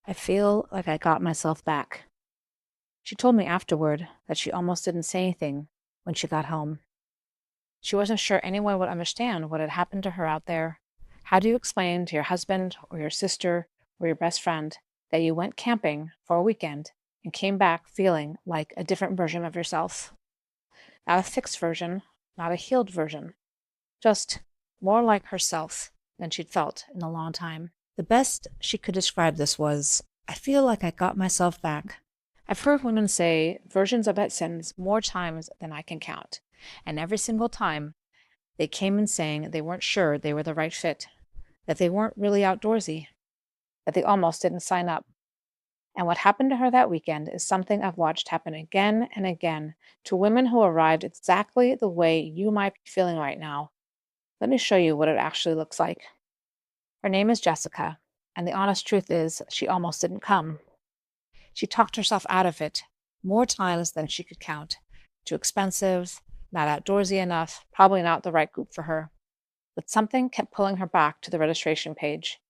I feel like I got myself back. She told me afterward that she almost didn't say anything when she got home. She wasn't sure anyone would understand what had happened to her out there. How do you explain to your husband or your sister or your best friend that you went camping for a weekend and came back feeling like a different version of yourself? Not a fixed version, not a healed version, just more like herself than she'd felt in a long time. The best she could describe this was, I feel like I got myself back. I've heard women say versions of that sentence more times than I can count, and every single time they came in saying they weren't sure they were the right fit, that they weren't really outdoorsy, that they almost didn't sign up. And what happened to her that weekend is something I've watched happen again and again to women who arrived exactly the way you might be feeling right now. Let me show you what it actually looks like. Her name is Jessica, and the honest truth is she almost didn't come. She talked herself out of it more times than she could count. Too expensive, not outdoorsy enough, probably not the right group for her. But something kept pulling her back to the registration page.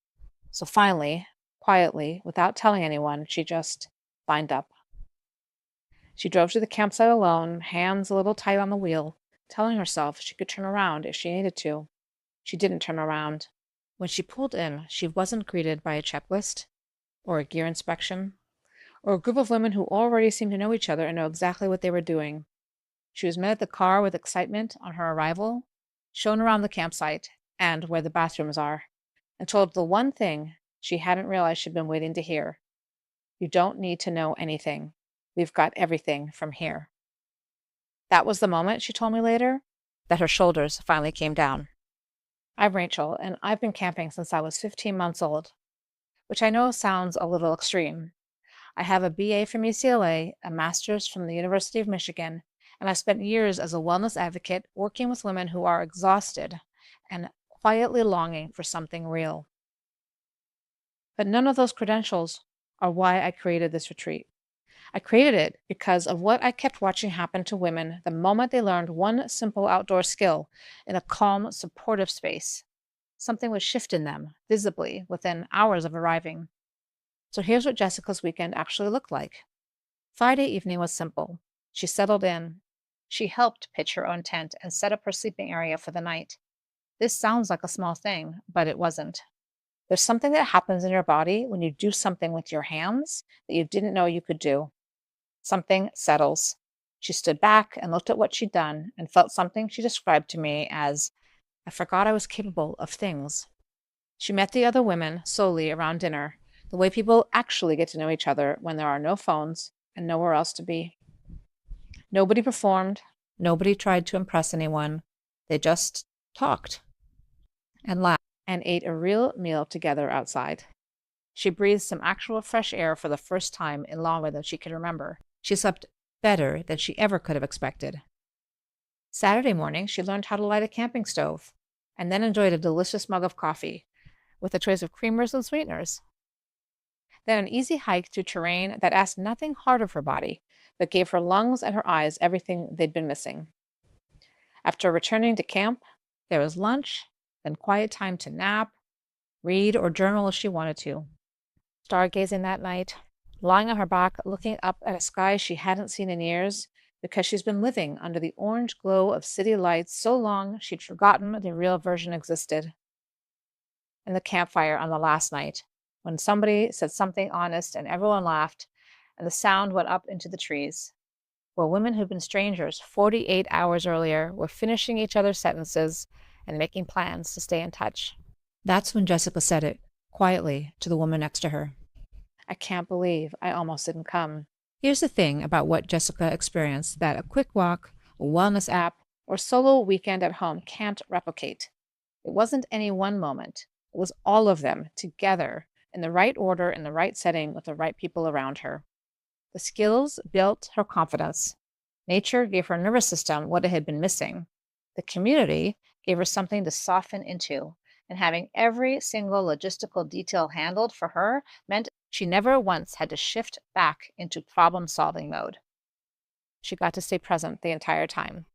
So finally, quietly, without telling anyone, she just signed up. She drove to the campsite alone, hands a little tight on the wheel, telling herself she could turn around if she needed to. She didn't turn around. When she pulled in, she wasn't greeted by a checklist or a gear inspection or a group of women who already seemed to know each other and know exactly what they were doing. She was met at the car with excitement on her arrival, shown around the campsite and where the bathrooms are, and told the one thing she hadn't realized she'd been waiting to hear. You don't need to know anything. We've got everything from here. That was the moment, she told me later, that her shoulders finally came down. I'm Rachel, and I've been camping since I was 15 months old, which I know sounds a little extreme. I have a BA from UCLA, a master's from the University of Michigan, and I've spent years as a wellness advocate working with women who are exhausted and quietly longing for something real. But none of those credentials are why I created this retreat. I created it because of what I kept watching happen to women the moment they learned one simple outdoor skill in a calm, supportive space. Something would shift in them, visibly, within hours of arriving. So here's what Jessica's weekend actually looked like. Friday evening was simple. She settled in. She helped pitch her own tent and set up her sleeping area for the night. This sounds like a small thing, but it wasn't. There's something that happens in your body when you do something with your hands that you didn't know you could do. Something settles. She stood back and looked at what she'd done and felt something she described to me as, I forgot I was capable of things. She met the other women slowly around dinner, the way people actually get to know each other when there are no phones and nowhere else to be. Nobody performed. Nobody tried to impress anyone. They just talked and laughed and ate a real meal together outside. She breathed some actual fresh air for the first time in longer than she could remember. She slept better than she ever could have expected. Saturday morning, she learned how to light a camping stove and then enjoyed a delicious mug of coffee with a choice of creamers and sweeteners. Then an easy hike through terrain that asked nothing hard of her body, but gave her lungs and her eyes everything they'd been missing. After returning to camp, there was lunch, then quiet time to nap, read, or journal if she wanted to. Stargazing that night, lying on her back, looking up at a sky she hadn't seen in years because she's been living under the orange glow of city lights so long she'd forgotten the real version existed. And the campfire on the last night, when somebody said something honest and everyone laughed, and the sound went up into the trees, where women who'd been strangers 48 hours earlier were finishing each other's sentences and making plans to stay in touch. That's when Jessica said it, quietly, to the woman next to her. I can't believe I almost didn't come. Here's the thing about what Jessica experienced that a quick walk, a wellness app, or solo weekend at home can't replicate. It wasn't any one moment. It was all of them together in the right order, in the right setting, with the right people around her. The skills built her confidence. Nature gave her nervous system what it had been missing. The community gave her something to soften into, and having every single logistical detail handled for her meant she never once had to shift back into problem-solving mode. She got to stay present the entire time.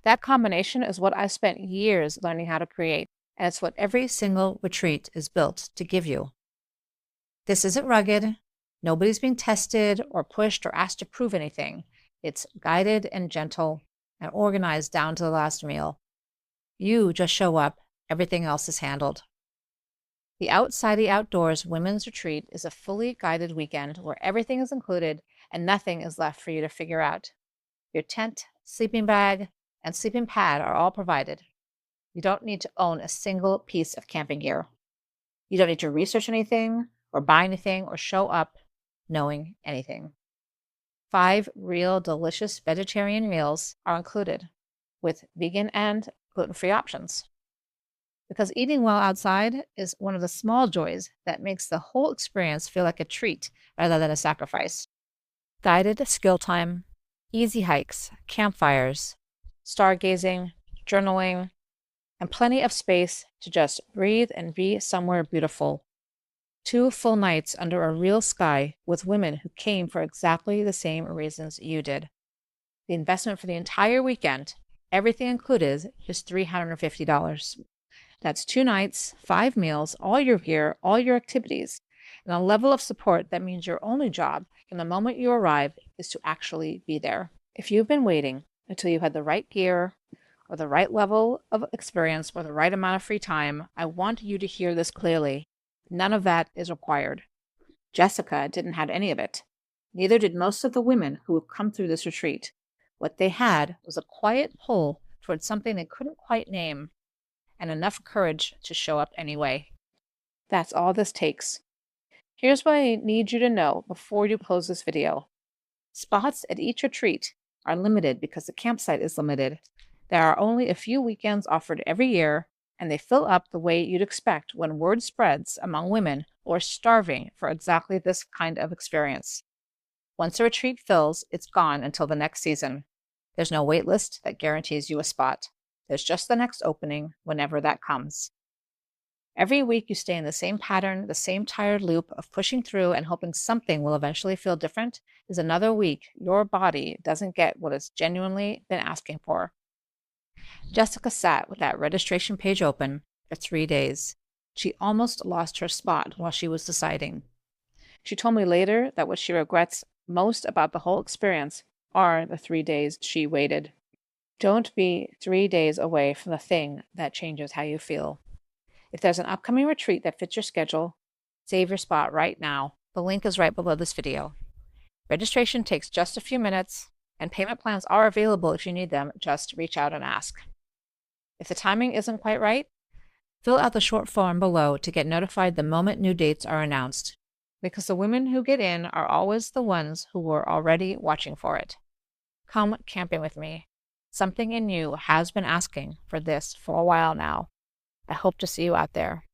That combination is what I spent years learning how to create, and it's what every single retreat is built to give you. This isn't rugged. Nobody's being tested or pushed or asked to prove anything. It's guided and gentle and organized down to the last meal. You just show up. Everything else is handled. The Outsidey Outdoors Women's Retreat is a fully guided weekend where everything is included and nothing is left for you to figure out. Your tent, sleeping bag, and sleeping pad are all provided. You don't need to own a single piece of camping gear. You don't need to research anything or buy anything or show up knowing anything. 5 real delicious vegetarian meals are included, with vegan and gluten-free options. Because eating well outside is one of the small joys that makes the whole experience feel like a treat rather than a sacrifice. Guided skill time, easy hikes, campfires, stargazing, journaling, and plenty of space to just breathe and be somewhere beautiful. 2 full nights under a real sky with women who came for exactly the same reasons you did. The investment for the entire weekend, everything included, is $350. That's 2 nights, 5 meals, all your gear, all your activities, and a level of support that means your only job from the moment you arrive is to actually be there. If you've been waiting until you had the right gear or the right level of experience or the right amount of free time, I want you to hear this clearly. None of that is required. Jessica didn't have any of it. Neither did most of the women who have come through this retreat. What they had was a quiet pull towards something they couldn't quite name, and enough courage to show up anyway. That's all this takes. Here's what I need you to know before you close this video. Spots at each retreat are limited because the campsite is limited. There are only a few weekends offered every year, and they fill up the way you'd expect when word spreads among women who are starving for exactly this kind of experience. Once a retreat fills, it's gone until the next season. There's no wait list that guarantees you a spot. There's just the next opening whenever that comes. Every week you stay in the same pattern, the same tired loop of pushing through and hoping something will eventually feel different is another week your body doesn't get what it's genuinely been asking for. Jessica sat with that registration page open for 3 days. She almost lost her spot while she was deciding. She told me later that what she regrets most about the whole experience are the 3 days she waited. Don't be 3 days away from the thing that changes how you feel. If there's an upcoming retreat that fits your schedule, save your spot right now. The link is right below this video. Registration takes just a few minutes, and payment plans are available if you need them. Just reach out and ask. If the timing isn't quite right, fill out the short form below to get notified the moment new dates are announced, because the women who get in are always the ones who were already watching for it. Come camping with me. Something in you has been asking for this for a while now. I hope to see you out there.